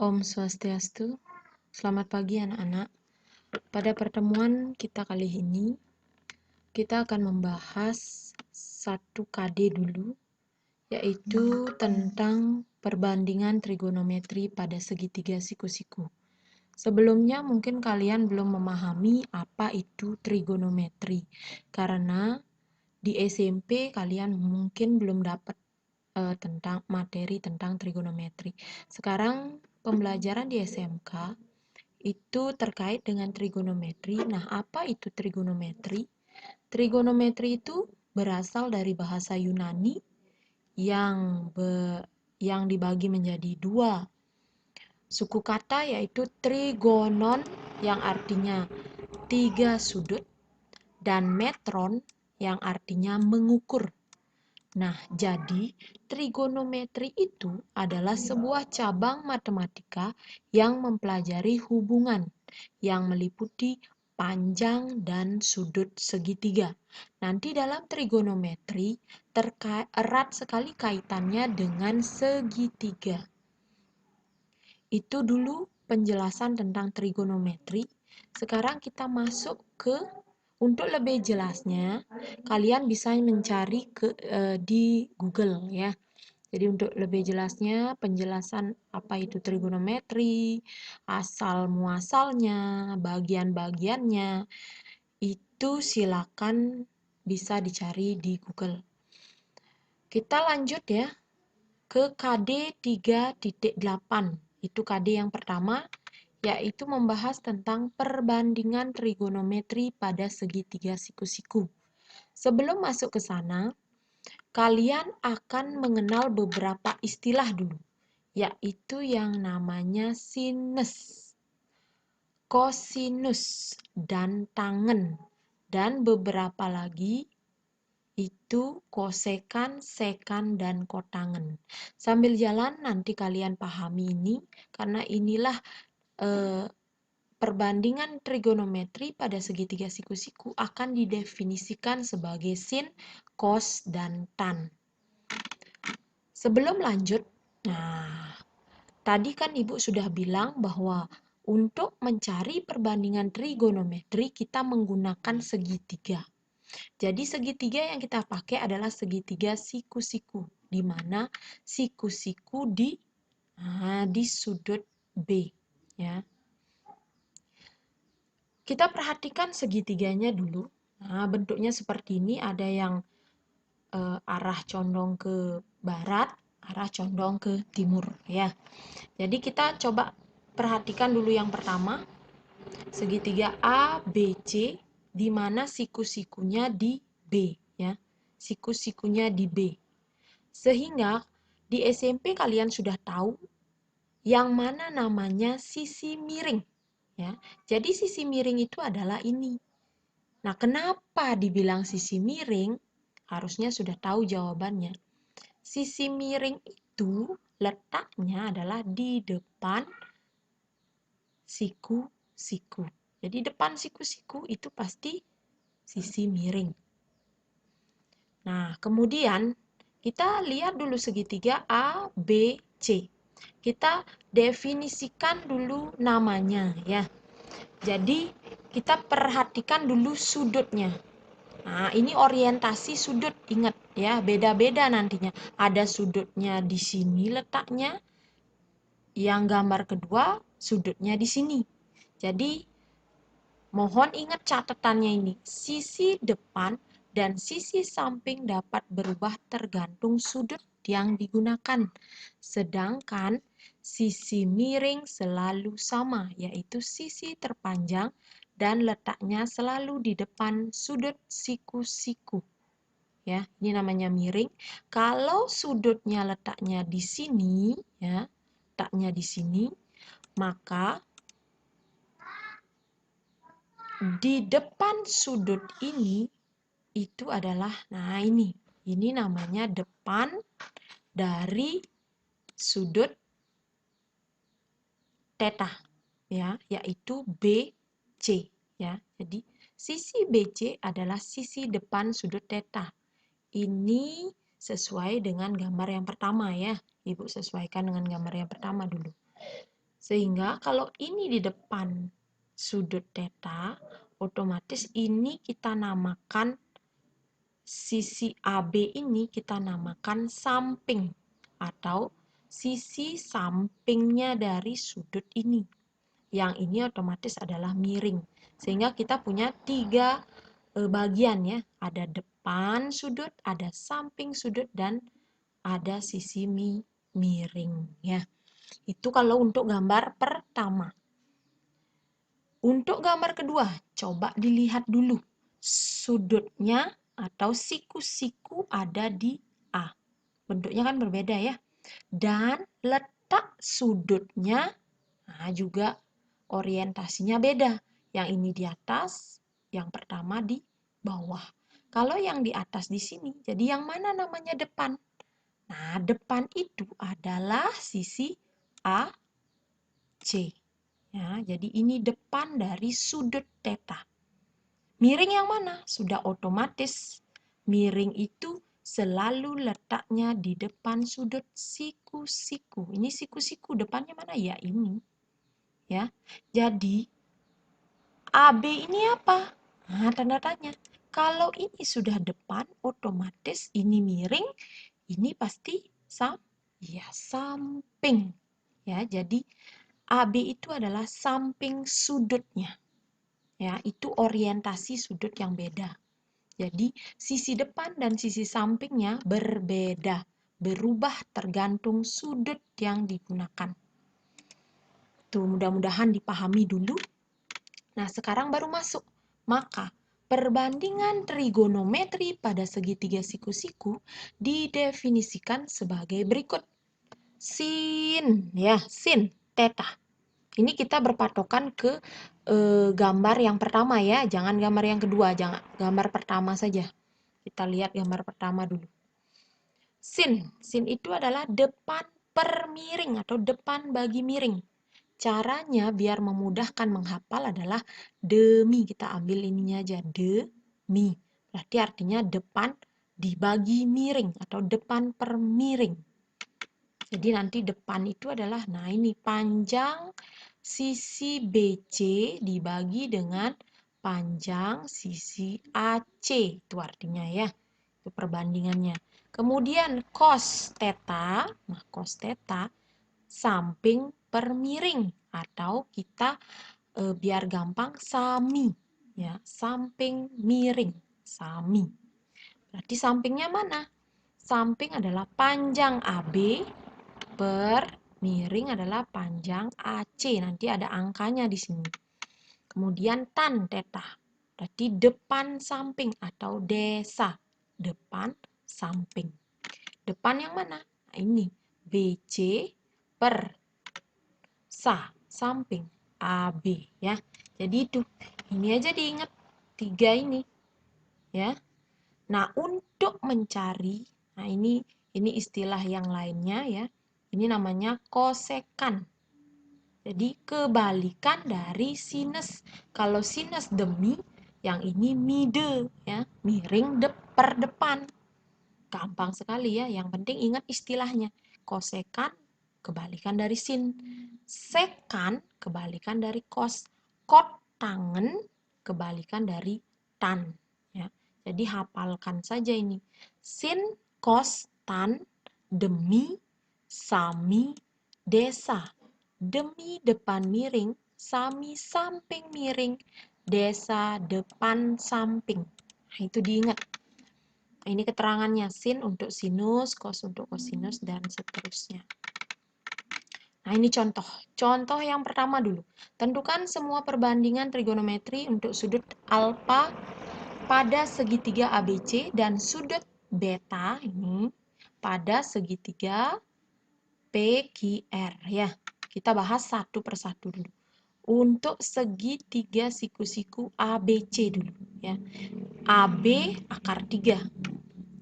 Om Swastiastu, selamat pagi anak-anak. Pada pertemuan kita kali ini, kita akan membahas satu KD dulu, yaitu tentang perbandingan trigonometri pada segitiga siku-siku. Sebelumnya mungkin kalian belum memahami apa itu trigonometri, karena di SMP kalian mungkin belum dapat tentang materi tentang trigonometri. Sekarang pembelajaran di SMK itu terkait dengan trigonometri. Nah, apa itu trigonometri? Trigonometri itu berasal dari bahasa Yunani yang dibagi menjadi dua suku kata, yaitu trigonon yang artinya tiga sudut dan metron yang artinya mengukur. Nah, jadi trigonometri itu adalah sebuah cabang matematika yang mempelajari hubungan yang meliputi panjang dan sudut segitiga. Nanti dalam trigonometri erat sekali kaitannya dengan segitiga. Itu dulu penjelasan tentang trigonometri. Sekarang kita masuk ke untuk lebih jelasnya, kalian bisa mencari di Google ya. Jadi untuk lebih jelasnya, penjelasan apa itu trigonometri, asal muasalnya, bagian-bagiannya, itu silakan bisa dicari di Google. Kita lanjut ya ke KD 3.8. Itu KD yang pertama, yaitu membahas tentang perbandingan trigonometri pada segitiga siku-siku. Sebelum masuk ke sana, kalian akan mengenal beberapa istilah dulu, yaitu yang namanya sinus, kosinus, dan tangen, dan beberapa lagi itu kosekan, sekan, dan kotangen. Sambil jalan nanti kalian pahami ini, karena inilah perbandingan trigonometri pada segitiga siku-siku akan didefinisikan sebagai sin, cos, dan tan. Sebelum lanjut, tadi kan Ibu sudah bilang bahwa untuk mencari perbandingan trigonometri kita menggunakan segitiga. Jadi segitiga yang kita pakai adalah segitiga siku-siku, di mana siku-siku di sudut B, ya. Kita perhatikan segitiganya dulu. Nah, bentuknya seperti ini, ada yang arah condong ke barat, arah condong ke timur, ya. Jadi kita coba perhatikan dulu yang pertama, segitiga ABC, di mana siku-sikunya di B, ya. Siku-sikunya di B. Sehingga di SMP kalian sudah tahu yang mana namanya sisi miring, ya. Jadi sisi miring itu adalah ini. Nah, kenapa dibilang sisi miring? Harusnya sudah tahu jawabannya. Sisi miring itu letaknya adalah di depan siku-siku. Jadi depan siku-siku itu pasti sisi miring. Nah, kemudian kita lihat dulu segitiga A, B, C. Kita definisikan dulu namanya ya. Jadi kita perhatikan dulu sudutnya. Nah, ini orientasi sudut, ingat ya, beda-beda nantinya. Ada sudutnya di sini letaknya, yang gambar kedua sudutnya di sini. Jadi mohon ingat catatannya ini, sisi depan dan sisi samping dapat berubah tergantung sudut yang digunakan. Sedangkan sisi miring selalu sama, yaitu sisi terpanjang dan letaknya selalu di depan sudut siku-siku. Ya, ini namanya miring. Kalau sudutnya letaknya di sini, ya, letaknya di sini, maka di depan sudut ini itu adalah, nah ini namanya depan dari sudut theta, ya, yaitu BC, ya. Jadi sisi BC adalah sisi depan sudut theta. Ini sesuai dengan gambar yang pertama ya. Ibu sesuaikan dengan gambar yang pertama dulu. Sehingga kalau ini di depan sudut theta, otomatis ini kita namakan sisi AB ini kita namakan samping atau sisi sampingnya dari sudut ini. Yang ini otomatis adalah miring. Sehingga kita punya 3 bagian ya. Ada depan sudut, ada samping sudut, dan ada sisi miring ya. Itu kalau untuk gambar pertama. Untuk gambar kedua, coba dilihat dulu. Sudutnya atau siku-siku ada di A. Bentuknya kan berbeda ya. Dan letak sudutnya juga orientasinya beda. Yang ini di atas, yang pertama di bawah. Kalau yang di atas di sini, jadi yang mana namanya depan? Nah, depan itu adalah sisi AC. Ya, jadi ini depan dari sudut theta. Miring yang mana? Sudah otomatis. Miring itu selalu letaknya di depan sudut siku-siku. Ini siku-siku, depannya mana? Ya, ini. Ya. Jadi AB ini apa? Nah, tanda tanya. Kalau ini sudah depan, otomatis ini miring, ini pasti samping. Ya, jadi AB itu adalah samping sudutnya. Ya, itu orientasi sudut yang beda. Jadi, sisi depan dan sisi sampingnya berbeda, berubah tergantung sudut yang digunakan. Tuh, mudah-mudahan dipahami dulu. Nah, sekarang baru masuk. Maka, perbandingan trigonometri pada segitiga siku-siku didefinisikan sebagai berikut. Sin, ya, sin, theta. Ini kita berpatokan ke gambar yang pertama ya, jangan gambar yang kedua, jangan gambar pertama saja. Kita lihat gambar pertama dulu. Sin itu adalah depan per miring atau depan bagi miring. Caranya biar memudahkan menghafal adalah demi, kita ambil ininya aja, demi. Berarti artinya depan dibagi miring atau depan per miring. Jadi nanti depan itu adalah, nah ini panjang sisi BC dibagi dengan panjang sisi AC. Itu artinya ya, itu perbandingannya. Kemudian cos theta, nah cos theta samping per miring atau kita biar gampang sami ya, samping miring, sami. Berarti sampingnya mana? Samping adalah panjang AB per miring adalah panjang AC. Nanti ada angkanya di sini. Kemudian tan theta. Berarti depan samping atau desa. Depan samping. Depan yang mana? Nah, ini BC per samping AB ya. Jadi itu. Ini aja diingat 3 ini ya. Nah, untuk mencari, nah ini istilah yang lainnya ya. Ini namanya kosekan. Jadi kebalikan dari sinus. Kalau sinus demi, yang ini mide ya, miring per depan. Gampang sekali ya, yang penting ingat istilahnya. Kosekan kebalikan dari sin. Sekan kebalikan dari kos. Kot tangen kebalikan dari tan ya. Jadi hafalkan saja ini. Sin, kos, tan, demi, sami, desa. Demi depan miring, sami samping miring, desa depan samping. Nah, itu diingat. Ini keterangannya, sin untuk sinus, cos untuk kosinus, dan seterusnya. Nah, ini contoh. Contoh yang pertama dulu. Tentukan semua perbandingan trigonometri untuk sudut alfa pada segitiga ABC dan sudut beta ini pada segitiga PQR ya. Kita bahas satu persatu dulu. Untuk segitiga siku-siku ABC dulu ya. AB akar 3.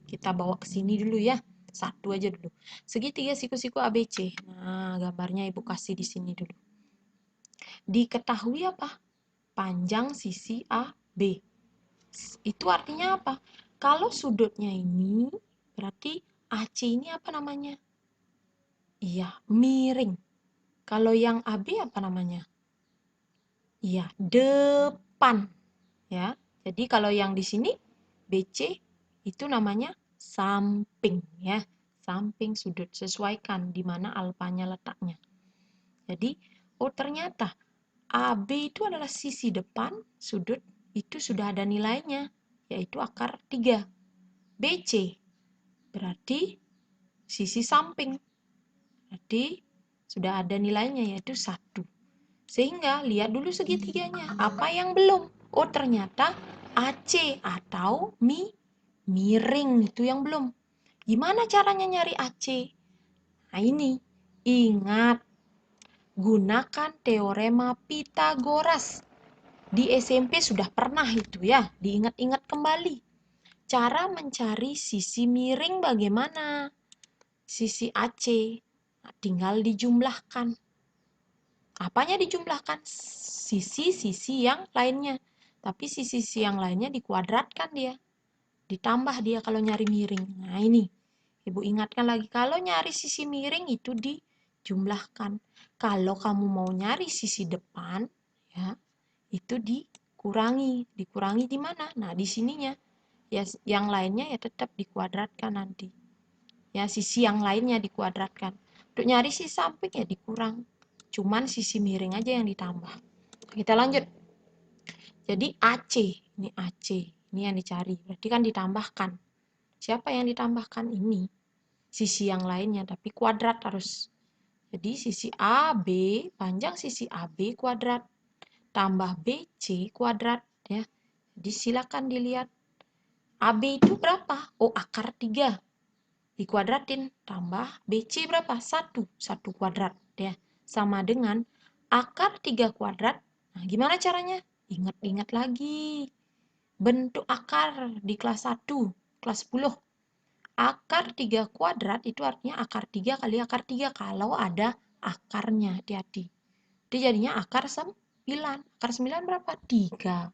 Kita bawa ke sini dulu ya. Satu aja dulu. Segitiga siku-siku ABC. Nah, gambarnya Ibu kasih di sini dulu. Diketahui apa? Panjang sisi AB. Itu artinya apa? Kalau sudutnya ini, berarti AC ini apa namanya? Iya, miring. Kalau yang AB apa namanya? Iya, depan. Ya. Jadi kalau yang di sini BC itu namanya samping ya. Samping sudut. Sesuaikan di mana alfanya letaknya. Jadi, oh ternyata AB itu adalah sisi depan sudut itu sudah ada nilainya, yaitu akar 3. BC berarti sisi samping. Berarti sudah ada nilainya yaitu 1. Sehingga lihat dulu segitiganya. Apa yang belum? Oh ternyata AC atau miring itu yang belum. Gimana caranya nyari AC? Nah ini, ingat. Gunakan teorema Pitagoras. Di SMP sudah pernah itu ya, diingat-ingat kembali. Cara mencari sisi miring bagaimana? Sisi AC. Nah, tinggal dijumlahkan. Apanya dijumlahkan? Sisi-sisi yang lainnya. Tapi sisi-sisi yang lainnya dikuadratkan dia. Ditambah dia kalau nyari miring. Nah ini, Ibu ingatkan lagi. Kalau nyari sisi miring itu dijumlahkan. Kalau kamu mau nyari sisi depan, ya itu dikurangi. Dikurangi di mana? Nah di sininya. Ya, yang lainnya ya tetap dikuadratkan nanti. Ya, sisi yang lainnya dikuadratkan. Untuk nyari sisi samping ya dikurang. Cuman sisi miring aja yang ditambah. Kita lanjut. Jadi AC, ini AC, ini yang dicari. Berarti kan ditambahkan. Siapa yang ditambahkan? Ini. Sisi yang lainnya, tapi kuadrat harus. Jadi sisi AB, panjang sisi AB kuadrat. Tambah BC kuadrat. Ya. Jadi silakan dilihat. AB itu berapa? Oh, akar 3. Dikuadratin. Tambah BC berapa? 1. 1 kuadrat. Ya. Sama dengan akar 3 kuadrat. Nah, gimana caranya? Ingat-ingat lagi. Bentuk akar di kelas 1, kelas 10. Akar 3 kuadrat itu artinya akar 3 kali akar 3 kalau ada akarnya. Hati-hati. Itu jadinya akar 9. Akar 9 berapa? 3.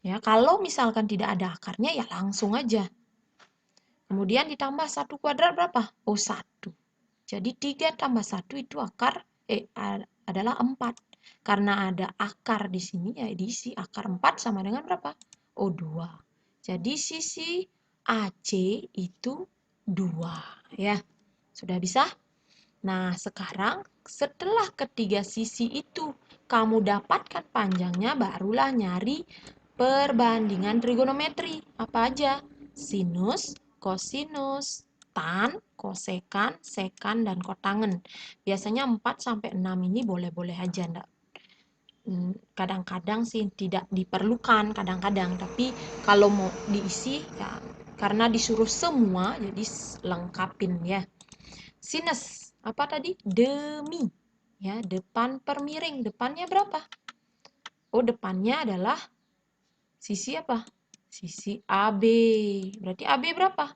Ya, kalau misalkan tidak ada akarnya ya langsung aja. Kemudian ditambah 1 kuadrat berapa? Oh, 1. Jadi 3 tambah 1 itu adalah 4. Karena ada akar di sini, ya diisi akar 4 sama dengan berapa? Oh, 2. Jadi sisi AC itu 2. Ya, sudah bisa? Nah, sekarang setelah ketiga sisi itu kamu dapatkan panjangnya, barulah nyari perbandingan trigonometri. Apa aja? Sinus, kosinus, tan, kosekan, sekan, dan kotangen. Biasanya 4-6 ini boleh-boleh aja. Kadang-kadang sih tidak diperlukan, kadang-kadang. Tapi kalau mau diisi, ya karena disuruh semua, jadi lengkapin ya. Sinus, apa tadi? Demi. Ya, depan per miring. Depannya berapa? Oh, depannya adalah sisi apa? Sisi AB. Berarti AB berapa?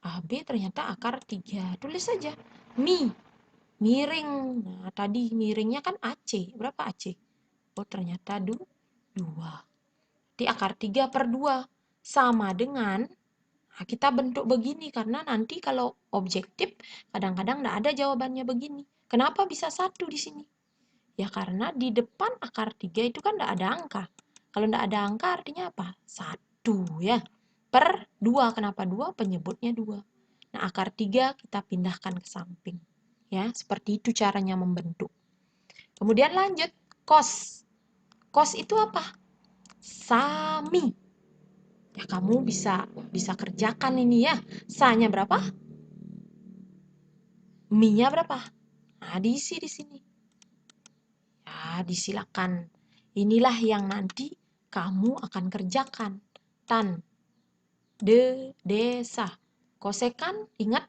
AB ternyata akar 3. Tulis saja. Miring. Nah, tadi miringnya kan AC. Berapa AC? Oh, ternyata 2. Jadi akar 3 per 2. Sama dengan, nah, kita bentuk begini. Karena nanti kalau objektif, kadang-kadang tidak ada jawabannya begini. Kenapa bisa 1 di sini? Ya karena di depan akar 3 itu kan tidak ada angka. Kalau tidak ada angka artinya apa? 1 ya. Per 2. Kenapa 2? Penyebutnya 2. Nah, akar 3 kita pindahkan ke samping. Ya, seperti itu caranya membentuk. Kemudian lanjut, cos. Cos itu apa? Sami. Ya, kamu bisa kerjakan ini ya. Sa-nya berapa? Mi-nya berapa? Nah, diisi di sini. Ya, disilakan. Inilah yang nanti kamu akan kerjakan. Tan, desa. Kosekan, ingat,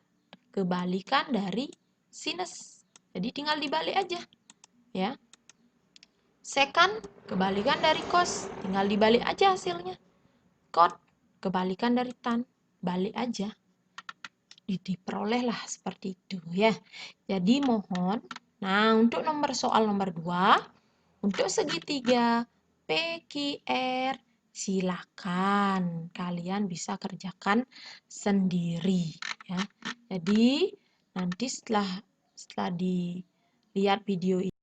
kebalikan dari sinus. Jadi tinggal dibalik aja. Ya. Sekan, kebalikan dari kos. Tinggal dibalik aja hasilnya. Kot, kebalikan dari tan. Balik aja. Diperolehlah seperti itu ya. Jadi mohon, nah untuk soal nomor 2, untuk segitiga PQR, silakan kalian bisa kerjakan sendiri ya. Jadi nanti setelah lihat video ini.